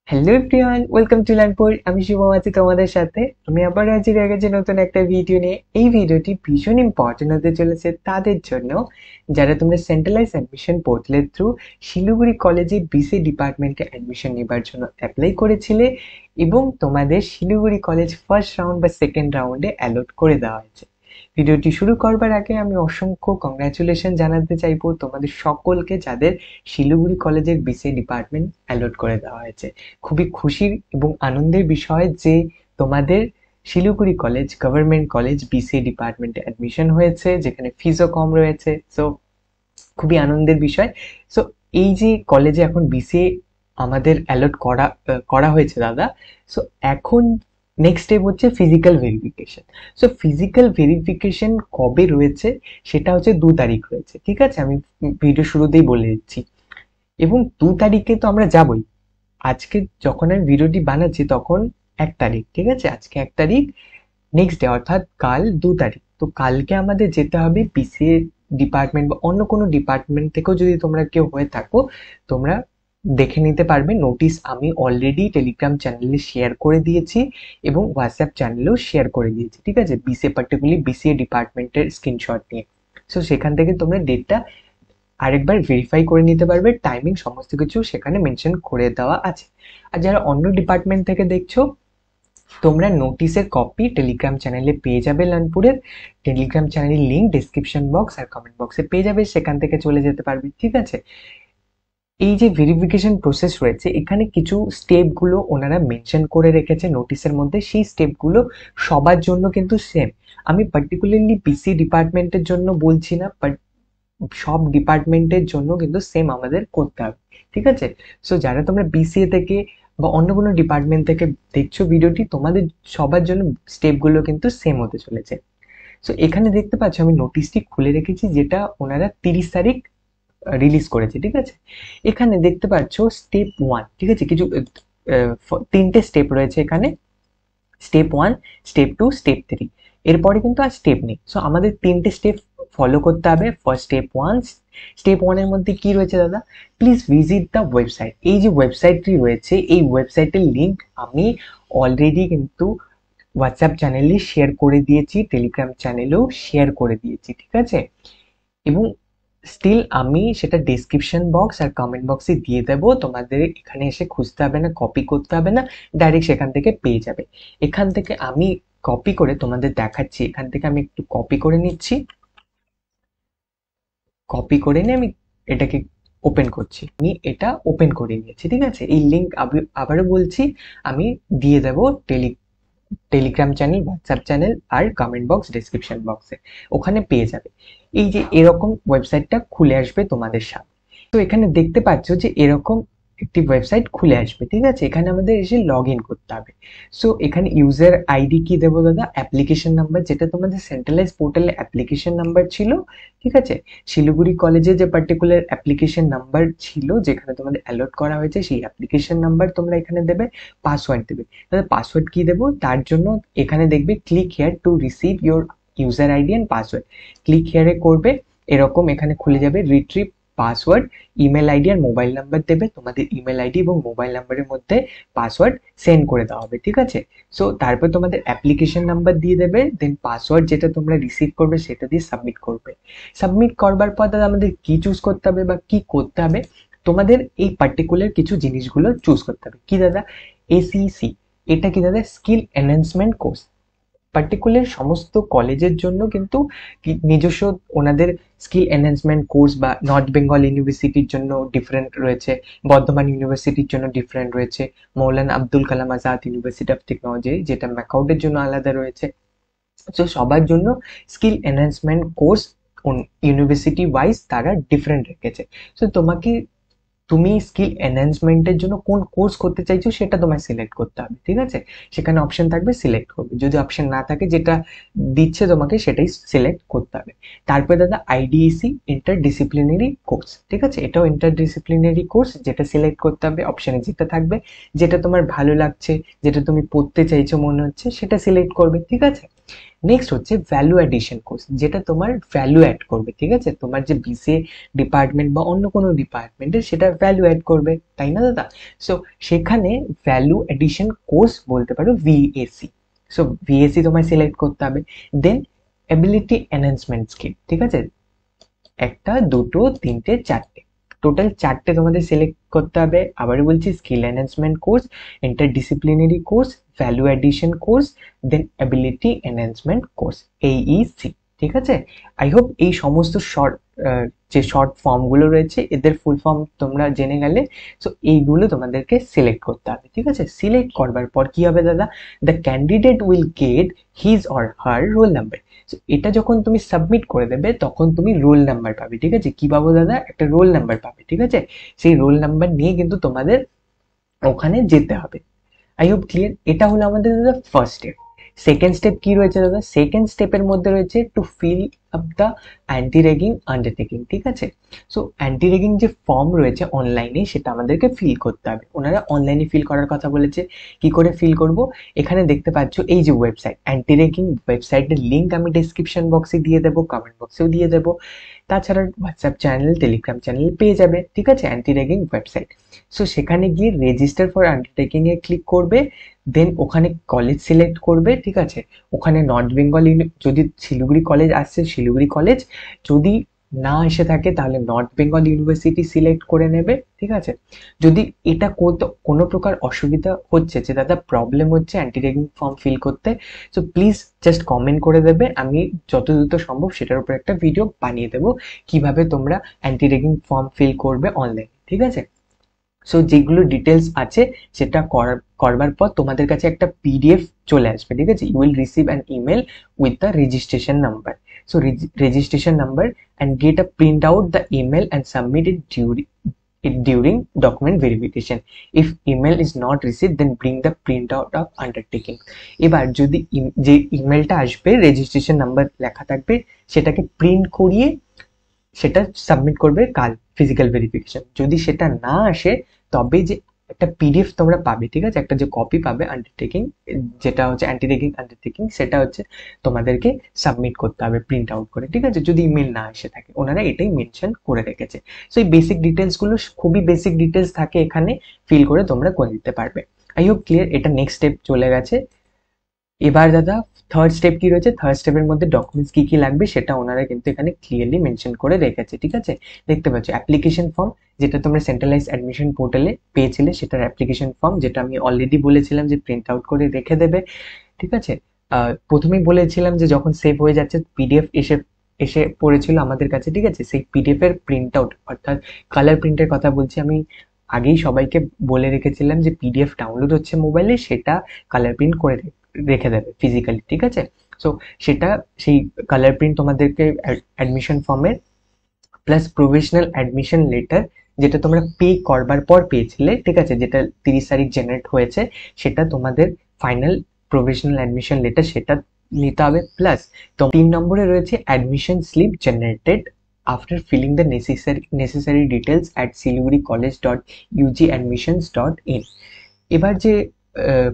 Hello everyone, welcome to Learnpur. আমি শুভম আছি তোমাদের সাথে। আমি আবার হাজির হয়ে গেছি নতুন একটা ভিডিও নিয়ে। এই ভিডিওটি ভীষণ ইম্পর্টেন্ট হতে চলেছে তাদের জন্য যারা তোমরা সেন্ট্রালাইজ অ্যাডমিশন পোর্টালের থ্রু শিলিগুড়ি কলেজে বিসি ডিপার্টমেন্টে অ্যাডমিশন নেবার জন্য অ্যাপ্লাই করেছিলে এবং তোমাদের শিলিগুড়ি কলেজ ফার্স্ট রাউন্ড বা সেকেন্ড রাউন্ডে অ্যালট করে দেওয়া হয়েছে। ভিডিওটি শুরু করবার আগে আমি অসংখ্য কংগ্রাচুলেশন জানাতে চাইবো তোমাদের সকলকে যাদের শিলিগুড়ি কলেজের বিসি ডিপার্টমেন্ট অ্যালট করে দেওয়া হয়েছে। খুবই খুশির এবং আনন্দের বিষয় যে তোমাদের Siliguri college government college BCA ডিপার্টমেন্টে অ্যাডমিশন হয়েছে, যেখানে ফিসও কম রয়েছে। সো খুবই আনন্দের বিষয়। সো এই যে কলেজে এখন বিসিএ আমাদের অ্যালট করা হয়েছে দাদা। সো এখন নেক্সট স্টেপ হচ্ছে physical verification. So physical verification কবে রয়েছে সেটা হচ্ছে 2 তারিখ রয়েছে, ঠিক আছে? আমি ভিডিও শুরুতেই বলে দিচ্ছি। এবং 2 তারিখে তো আমরা যাবই। আজকে যখন আমি ভিডিওটি বানাচ্ছি তখন 1 তারিখ, ঠিক আছে? আজকে 1 তারিখ, নেক্সট ডে অর্থাৎ কাল 2 তারিখ। তো কালকে আমাদের যেতে হবে বিসিএ ডিপার্টমেন্ট বা অন্য কোনো ডিপার্টমেন্ট থেকেও যদি তোমরা কেউ হয়ে থাকো, তোমরা দেখে নিতে পারবে। নোটিশ আমি অলরেডি টেলিগ্রাম চ্যানেলে শেয়ার করে দিয়েছি এবং হোয়াটসঅ্যাপ চ্যানেলেও শেয়ার করে দিয়েছি, ঠিক আছে? বিসিএ পার্টিকুলারলি বিসিএ ডিপার্টমেন্টের স্ক্রিনশট নিয়ে। সো সেখান থেকে তোমরা ডেটটা আরেকবার ভেরিফাই করে নিতে পারবে। টাইমিং সমস্ত কিছু সেখানে মেনশন করে দেওয়া আছে। আর যারা অন্য ডিপার্টমেন্ট থেকে দেখছো, তোমরা নোটিশের কপি টেলিগ্রাম চ্যানেলে পেয়ে যাবে। লার্নপুরের টেলিগ্রাম চ্যানেলের লিঙ্ক ডিসক্রিপশন বক্স আর কমেন্ট বক্সে পেয়ে যাবে, সেখান থেকে চলে যেতে পারবে, ঠিক আছে? এই যে ভেরিফিকেশন প্রসেস রয়েছে, এখানে কিছু স্টেপ গুলো ওনারা মেনশন করে রেখেছে নোটিশের মধ্যে। সেই স্টেপ গুলো সবার জন্য কিন্তু সেম। আমি পার্টিকুলারলি বিসি ডিপার্টমেন্টের জন্য বলছি না, বাট সব ডিপার্টমেন্টের জন্য কিন্তু সেম আমাদের করতে হবে, ঠিক আছে? সো যারা তোমরা বিসিএ থেকে বা অন্য কোনো ডিপার্টমেন্ট থেকে দেখছো ভিডিওটি, তোমাদের সবার জন্য স্টেপগুলো কিন্তু সেম হতে চলেছে। সো এখানে দেখতে পাচ্ছ আমি নোটিশটি খুলে রেখেছি, যেটা ওনারা 30 তারিখ রিলিজ করেছে, ঠিক আছে? এখানে দেখতে পাচ্ছ স্টেপ 1, ঠিক আছে? কিছু 3টে স্টেপ রয়েছে এখানে। Step 1, step 2, step 3। এরপরে কিন্তু আর স্টেপ নেই। সো আমাদের 3টে স্টেপ ফলো করতে হবে। ফার্স্ট স্টেপ 1 এর মধ্যে কি রয়েছে দাদা? Please visit the website. এই যে ওয়েবসাইটটি রয়েছে, এই ওয়েবসাইটের লিঙ্ক আমি অলরেডি কিন্তু হোয়াটসঅ্যাপ চ্যানেলে শেয়ার করে দিয়েছি, টেলিগ্রাম চ্যানেলেও শেয়ার করে দিয়েছি, ঠিক আছে? এবং স্টিল আমি সেটা ডেসক্রিপশন বক্স আর কমেন্ট বক্সে দিয়ে দেবো। তোমাদের এখানে এসে খুঁজতে হবে না, কপি করতে হবে না, ডাইরেক্ট সেখান থেকে পেয়ে যাবে। এখান থেকে আমি কপি করে তোমাদের দেখাচ্ছি। এখান থেকে আমি একটু কপি করে নিচ্ছি। কপি করে নিয়ে আমি এটাকে ওপেন করছি। আমি এটা ওপেন করে নিয়েছি, ঠিক আছে? এই লিঙ্ক আবারও বলছি, আমি দিয়ে দেবো টেলিগ্রাম চ্যানেল, হোয়াটসঅ্যাপ চ্যানেল আর কমেন্ট বক্স, ডেসক্রিপশন বক্সে। ওখানে পেয়ে যাবে। এই যে এরকম ওয়েবসাইটটা খুলে আসবে তোমাদের সামনে। তো এখানে দেখতে পাচ্ছ যে এরকম একটি ওয়েবসাইট খুলে আসবে, ঠিক আছে? এখানে আমাদের এসে লগ ইন করতে হবে। সো এখানে ইউজার আইডি কি দেবো দাদা? অ্যাপ্লিকেশন নাম্বার, যেটা তোমাদের সেন্ট্রালাইজ পোর্টালে অ্যাপ্লিকেশন নাম্বার ছিল, ঠিক আছে? শিলিগুড়ি কলেজে যে পার্টিকুলার অ্যাপ্লিকেশন নাম্বার ছিল যেখানে তোমাদের অ্যালট করা হয়েছে, সেই অ্যাপ্লিকেশন নাম্বার তোমরা এখানে দেবে। পাসওয়ার্ড দেবে। তাহলে পাসওয়ার্ড কি দেবো? তার জন্য এখানে দেখবে click here to receive your user ID and password. Click হিয়ারে করবে, এরকম এখানে খুলে যাবে রিট্রিভ পাসওয়ার্ড। ইমেল আইডি আর মোবাইল নাম্বার দেবে। তোমাদের ইমেল আইডি এবং মোবাইল নাম্বারের মধ্যে পাসওয়ার্ড সেন্ড করে দেওয়া হবে, ঠিক আছে? সো তারপর তোমাদের অ্যাপ্লিকেশন নাম্বার দিয়ে দেবে, দেন পাসওয়ার্ড যেটা তোমরা রিসিভ করবে সেটা দিয়ে সাবমিট করবে। সাবমিট করবার পর দাদা আমাদের কি চুজ করতে হবে বা কি করতে হবে? তোমাদের এই পার্টিকুলার কিছু জিনিসগুলো চুজ করতে হবে। কি দাদা? এসিসি, এটা কি দাদা? Skill enhancement course. পার্টিকুলার সমস্ত কলেজের জন্য কিন্তু নিজস্ব ওনাদের স্কিল এনহ্যান্সমেন্ট কোর্স, বা নর্থ বেঙ্গল ইউনিভার্সিটির জন্য ডিফারেন্ট রয়েছে, বর্ধমান ইউনিভার্সিটির জন্য ডিফারেন্ট রয়েছে, মৌলানা Abdul Kalam Azad university of technology যেটা ম্যাকাউটের জন্য আলাদা রয়েছে। তো সবার জন্য skill enhancement course university wise তারা ডিফারেন্ট রেখেছে। সো তুমি স্কিল এনহ্যান্সমেন্টের জন্য কোন কোর্স করতে চাইছো সেটা তোমায় সিলেক্ট করতে হবে, ঠিক আছে? সেখানে অপশন থাকবে, সিলেক্ট করবে। যদি অপশন না থাকে, যেটা দিচ্ছে তোমাকে সেটাই সিলেক্ট করতে হবে। তারপরে দাদা আইডিএসি ইন্টার ডিসিপ্লিনারি কোর্স, ঠিক আছে? এটাও ইন্টার ডিসিপ্লিনারি কোর্স, যেটা সিলেক্ট করতে হবে। অপশনে যেটা থাকবে, যেটা তোমার ভালো লাগছে, যেটা তুমি পড়তে চাইছো মনে হচ্ছে, সেটা সিলেক্ট করবে, ঠিক আছে? নেক্সট হচ্ছে ভ্যালু অ্যাডিশন কোর্স, যেটা তোমার ভ্যালু অ্যাড করবে, ঠিক আছে, তোমার যে বিসিএ ডিপার্টমেন্ট বা অন্য কোনো ডিপার্টমেন্টের সেটা ভ্যালু অ্যাড করবে, তাই না দাদা? সো সেখানে ভ্যালু অ্যাডিশন কোর্স বলতে পারো ভিএসি। সো ভিএসি তোমায় সিলেক্ট করতে হবে। দেন অ্যাবিলিটি এনহ্যান্সমেন্ট স্কিল, ঠিক আছে, একটা, দুটো, তিনটে, চারটে, টোটাল চারটে তোমাদের সিলেক্ট করতে হবে। আবার বলছি, skill enhancement course, interdisciplinary course, value addition course, then ability enhancement course, AEEC. ঠিক আছে, আই হোপ এই সমস্ত শর্ট যে শর্ট ফর্মগুলো রয়েছে এদের ফুল ফর্ম তোমরা জেনে গেলে। সো এইগুলো তোমাদেরকে সিলেক্ট করতে হবে, ঠিক আছে। সিলেক্ট করবার পর কি হবে দাদা, the candidate will get his or her roll number. এটা যখন তুমি সাবমিট করে দেবে তখন তুমি রোল নাম্বার পাবে, ঠিক আছে। কি পাবো দাদা, একটা রোল নাম্বার পাবে, ঠিক আছে। সেই রোল নাম্বার নিয়ে কিন্তু তোমাদের ওখানে যেতে হবে। I hope clear. এটা হলো আমাদের দাদা ফার্স্ট স্টেপ। সেকেন্ড স্টেপ কি রয়েছে দাদা, সেকেন্ড স্টেপের মধ্যে রয়েছে to fill up the anti ragging undertaking, ঠিক আছে। সো অ্যান্টি র্যাগিং যে ফর্ম রয়েছে অনলাইনে সেটা আমাদেরকে ফিল করতে হবে। ওনারা অনলাইনে ফিল করার কথা বলেছে। কি করে ফিল করব, এখানে দেখতে পাচ্ছ এই যে ওয়েবসাইট, অ্যান্টি র্যাগিং ওয়েবসাইটের লিঙ্ক আমি ডেসক্রিপশন বক্সে দিয়ে দেবো, কমেন্ট বক্সেও দিয়ে দেবো। তাছাড়া হোয়াটসঅ্যাপ চ্যানেল, টেলিগ্রাম চ্যানেল পেয়ে যাবে, ঠিক আছে, অ্যান্টি র্যাগিং ওয়েবসাইট। সো সেখানে গিয়ে register for undertaking A click করবে। দেন ওখানে কলেজ সিলেক্ট করবে, ঠিক আছে। ওখানে নর্থ বেঙ্গল, যদি শিলিগুড়ি কলেজ আসছে শিলিগুড়ি কলেজ, যদি না এসে থাকে তাহলে নর্থ বেঙ্গল ইউনিভার্সিটি সিলেক্ট করে নেবে, ঠিক আছে। যদি এটা কোনো প্রকার অসুবিধা হচ্ছে যে দাদা প্রবলেম হচ্ছে অ্যান্টি র্যাগিং ফর্ম ফিল করতে, সো প্লিজ জাস্ট কমেন্ট করে দেবে, আমি যত দ্রুত সম্ভব সেটার উপর একটা ভিডিও বানিয়ে দেবো কিভাবে তোমরা অ্যান্টি র্যাগিং ফর্ম ফিল করবে অনলাইনে, ঠিক আছে। সো যেগুলো ডিটেলস আছে সেটা করবার পর তোমাদের কাছে একটা পিডিএফ চলে আসবে, ঠিক আছে। You will receive an email with the registration number. So registration number, and get a print out the email and submit it during document verification. If email is not received, then bring the printout of undertaking. এবার যদি যে ইমেলটা আসবে registration number লেখা থাকবে সেটাকে print করিয়ে সেটা সাবমিট করবে কাল ফিজিক্যাল ভেরিফিকেশন। যদি সেটা না আসে তবে যে একটা পিডিএফ তোমরা পাবে, ঠিক আছে, একটা যে কপি পাবে আন্ডারটেকিং, যেটা হচ্ছে অ্যান্টি র্যাগিং আন্ডারটেকিং, সেটা হচ্ছে তোমাদেরকে সাবমিট করতে হবে প্রিন্ট আউট করে, ঠিক আছে, যদি ইমেল না এসে থাকে। ওনারা এটাই মেনশন করে রেখেছে। সো এই বেসিক ডিটেলস গুলো খুবই বেসিক ডিটেলস থাকে এখানে, ফিল করে তোমরা করে দিতে পারবে। I hope clear. এটা নেক্সট স্টেপ চলে গেছে। এবার দাদা থার্ড স্টেপ কি রয়েছে, থার্ড স্টেপের মধ্যে ডকুমেন্টস কি কি লাগবে সেটা ওনারা কিন্তু এখানে ক্লিয়ারলি মেনশন করে রেখেছে, ঠিক আছে। দেখতে পাচ্ছ অ্যাপ্লিকেশন ফর্ম, যেটা তোমরা সেন্ট্রালাইজ অ্যাডমিশন পোর্টালে পেয়েছিলে সেটার অ্যাপ্লিকেশন ফর্ম, যেটা আমি অলরেডি বলেছিলাম যে প্রিন্ট আউট করে রেখে দেবে, ঠিক আছে। প্রথমেই বলেছিলাম যে যখন সেভ হয়ে যাচ্ছে পিডিএফ এসে এসে পড়েছিল আমাদের কাছে, ঠিক আছে। সেই পিডিএফ এর প্রিন্ট আউট, অর্থাৎ কালার প্রিন্টের কথা বলছি আমি, আগেই সবাইকে বলে রেখেছিলাম যে পিডিএফ ডাউনলোড হচ্ছে মোবাইলে সেটা কালার প্রিন্ট করে রেখে দেবে ফিজিক্যালি, ঠিক আছে। সো সেটা, সেই কালার প্রিন্ট তোমাদেরকে অ্যাডমিশন ফর্মের প্লাস প্রভিশনাল অ্যাডমিশন লেটার, যেটা তোমরা পে করবার পর পেয়েছিলে, ঠিক আছে, যেটা 30 তারিখ জেনারেট হয়েছে, সেটা তোমাদের ফাইনাল প্রভিশনাল অ্যাডমিশন লেটার, সেটা নিতে হবে। প্লাস তো 3 নম্বরে রয়েছে admission slip generated after filling the necessary details at siliguricollege.ugadmissions.in। এবার যে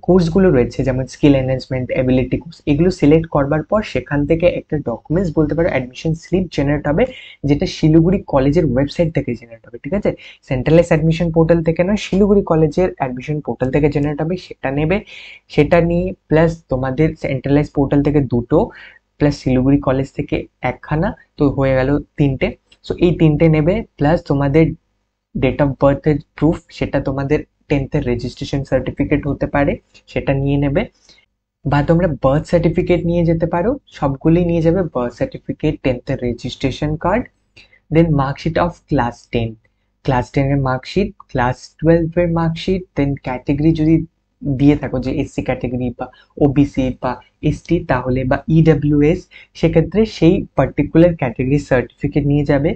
কোর্সগুলো রয়েছে যেমন স্কিল এনহ্যান্সমেন্ট, অ্যাবিলিটি কোর্স, এগুলো সিলেক্ট করবার পর সেখান থেকে একটা ডকুমেন্টস বলতে পারো অ্যাডমিশন স্লিপ জেনারেট হবে, যেটা শিলিগুড়ি কলেজের ওয়েবসাইট থেকে জেনারেট হবে, ঠিক আছে। সেন্ট্রালাইজ অ্যাডমিশন পোর্টাল থেকে নয়, শিলিগুড়ি কলেজের অ্যাডমিশন পোর্টাল থেকে জেনারেট হবে, সেটা নেবে। সেটা নিয়ে প্লাস তোমাদের সেন্ট্রালাইজ পোর্টাল থেকে দুটো, প্লাস শিলিগুড়ি কলেজ থেকে একখানা, তো হয়ে গেল তিনটে। সো এই তিনটে নেবে, প্লাস তোমাদের ডেট অফ বার্থের প্রুফ, সেটা তোমাদের 10th রেজিস্ট্রেশন সার্টিফিকেট হতে পারে, সেটা নিয়ে নেবে। বা তোমরা বার্থ সার্টিফিকেট নিয়ে যেতে পারো, সবগুলোই নিয়ে যাবে, birth certificate, 10th registration card, then marksheet of class 10, class 10 এর মার্কশিট, ক্লাস 12 এর মার্কশিট, দেন ক্যাটেগরি যদি দিয়ে থাকো যে এসসি ক্যাটেগরি বা ওবিসি বা এসটি তাহলে, বা ইডব্লিউএস, সেক্ষেত্রে সেই পার্টিকুলার ক্যাটেগরি সার্টিফিকেট নিয়ে যাবে।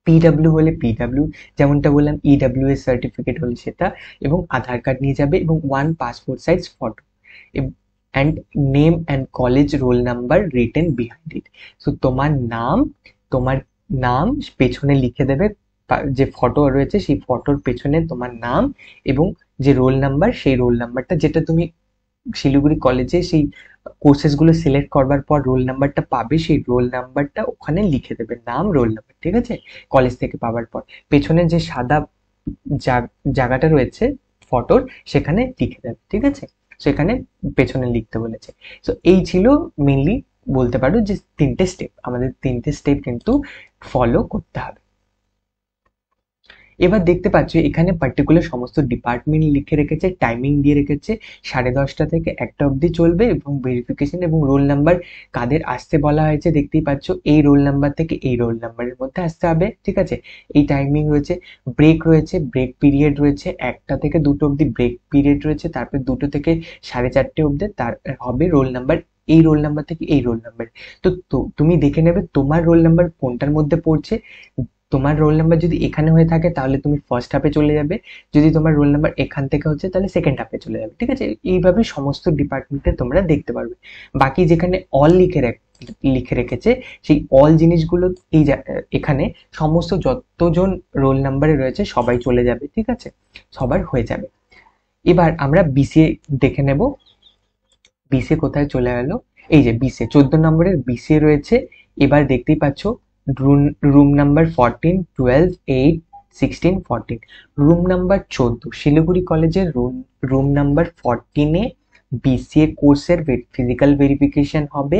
পিডব্লিউ হলে পিডব্লিউ, যেমনটা বললাম, ইডব্লিউএস সার্টিফিকেট হলে সেটা, এবং আধার কার্ড নিয়ে যাবে, এবং 1 passport size photo, and name and college roll number written behind it. So তোমার নাম পেছনে লিখে দেবে, যে ফটো রয়েছে সেই ফটোর পেছনে তোমার নাম, এবং যে রোল নাম্বার সেই রোল নাম্বারটা যেটা তুমি শিলিগুড়ি কলেজে সেই কোর্সেসগুলো সিলেক্ট করবার পর রোল নাম্বারটা পাবে, সেই রোল নাম্বারটা ওখানে লিখে দেবে, নাম রোল নাম্বার, ঠিক আছে? কলেজ থেকে পাওয়ার পর পেছনে যে সাদা জায়গাটা রয়েছে ফটোর, সেখানে লিখে দেবে, ঠিক আছে? সেখানে পেছনে লিখতে বলেছে। তো এই ছিল মেনলি বলতে পারো যে 3টে স্টেপ, আমাদের 3টে স্টেপ কিন্তু ফলো করতে হবে। এবার দেখতে পাচ্ছ এখানে পার্টিকুলার সমস্ত ডিপার্টমেন্ট লিখে রেখেছে, টাইমিং দিয়ে রেখেছে, 10:30 থেকে 1টা অবধি চলবে, এবং ভেরিফিকেশন এবং রোল নাম্বার কাদের আসতে বলা হয়েছে দেখতেই পাচ্ছ, এই রোল নাম্বার থেকে এই রোল নাম্বারের মধ্যে আসতে হবে, ঠিক আছে? এই টাইমিং রয়েছে, ব্রেক রয়েছে, ব্রেক পিরিয়ড রয়েছে, 1টা থেকে 2টো অবধি ব্রেক পিরিয়ড রয়েছে, তারপর 2টো থেকে 4:30 অবধি তার হবে রোল নাম্বার, এই রোল নাম্বার থেকে এই রোল নাম্বার। তো তুমি দেখে নেবে তোমার রোল নাম্বার কোনটার মধ্যে পড়ছে। তোমার রোল নাম্বার যদি এখানে হয়ে থাকে তাহলে তুমি ফার্স্ট হাফে চলে যাবে, যদি তোমার রোল নাম্বার এখান থেকে হচ্ছে তাহলে সেকেন্ড হাফে চলে যাবে, ঠিক আছে? এইভাবে সমস্ত ডিপার্টমেন্টে তোমরা দেখতে পারবে। বাকি যেখানে অল লিখে রেখেছে, সেই অল জিনিসগুলো এখানে সমস্ত যতজন রোল নাম্বারে রয়েছে সবাই চলে যাবে, ঠিক আছে? সবার হয়ে যাবে। এবার আমরা বিসিএ দেখে নেব। বিসিএ কোথায় চলে গেল? এই যে বিসিএ 14 নম্বরের বিসিএ রয়েছে। এবার দেখতেই পাচ্ছ room number 14, 12, 8, 16, 14, room number 14 Siliguri কলেজের রুম নাম্বার 14-এ বিসিএ কোর্সের ফিজিক্যাল ভেরিফিকেশন হবে।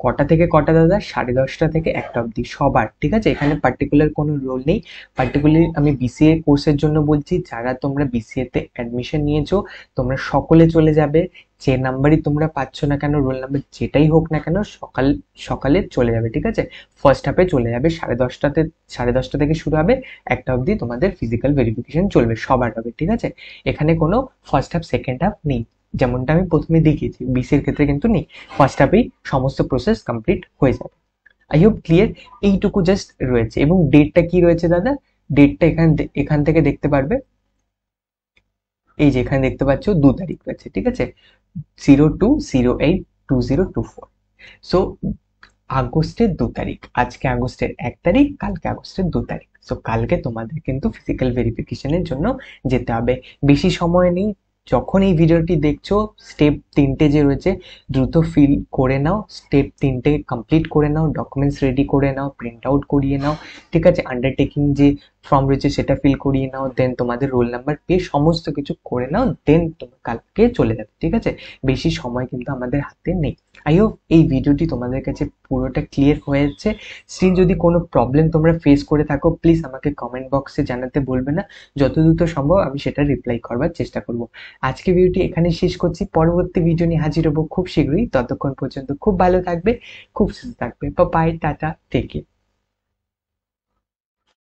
কটা থেকে কটা দাদা? 10:30 থেকে 1টা অবধি সবার, ঠিক আছে? এখানে পার্টিকুলার কোনো রোল নেই। পার্টিকুলারলি আমি বিসিএ কোর্সের জন্য বলছি, যারা তোমরা বিসিএ তে অ্যাডমিশন নিয়েছো তোমরা সকলে চলে যাবে। যে নাম্বারই তোমরা পাচ্ছ না কেন, রোল নাম্বার যেটাই হোক না কেন, সকালে চলে যাবে, ঠিক আছে? ফার্স্ট হাফে চলে যাবে, 10:30 থেকে শুরু হবে, 1টা অবধি তোমাদের ফিজিক্যাল ভেরিফিকেশন চলবে, সবার হবে, ঠিক আছে? এখানে কোনো ফার্স্ট হাফ সেকেন্ড হাফ নেই, যেমনটা আমি প্রথমে দেখিয়েছি। বিসির ক্ষেত্রে কিন্তু নেই, ফার্স্ট হাফেই সমস্ত প্রসেস কমপ্লিট হয়ে যাবে। I hope clear. এইটুকু জাস্ট রয়েছে। এবং ডেটটা কি রয়েছে দাদা? ডেটটা এখান থেকে দেখতে পারবে, এই যে এখানে দেখতে পাচ্ছ 2 তারিখ রয়েছে, ঠিক আছে? 02/08/2024। সো আগস্টের 2 তারিখ, আজকে আগস্টের 1 তারিখ, কালকে আগস্টের 2 তারিখ। সো কালকে তোমাদের কিন্তু ফিজিক্যাল ভেরিফিকেশনের জন্য যেতে হবে। বেশি সময় নেই। যখন এই ভিডিওটি দেখছো, স্টেপ 3টে যে রয়েছে দ্রুত ফিল করে নাও, স্টেপ 3টে কমপ্লিট করে নাও, ডকুমেন্টস রেডি করে নাও, প্রিন্ট আউট করিয়ে নাও, ঠিক আছে? আন্ডারটেকিং যে ফর্ম রয়েছে সেটা ফিল করিয়ে নাও, দেন তোমাদের রোল নাম্বার পেয়ে সমস্ত কিছু করে নাও, দেন তোমরা কালকে চলে যাবে, ঠিক আছে? বেশি সময় কিন্তু আমাদের হাতে নেই। আই হোপ এই ভিডিওটি তোমাদের কাছে পুরোটা ক্লিয়ার হয়েছে। স্টিল যদি কোনো প্রবলেম তোমরা ফেস করে থাকো, প্লিজ আমাকে কমেন্ট বক্সে জানাতে বলবে না। যত দ্রুত সম্ভব আমি সেটা রিপ্লাই করবার চেষ্টা করব। আজকে ভিডিওটি এখানে শেষ করছি, পরবর্তী ভিডিও নিয়ে হাজির হবো খুব শীঘ্রই। ততক্ষণ পর্যন্ত খুব ভালো থাকবে, খুব সুস্থ থাকবে। Bye, tata, take care.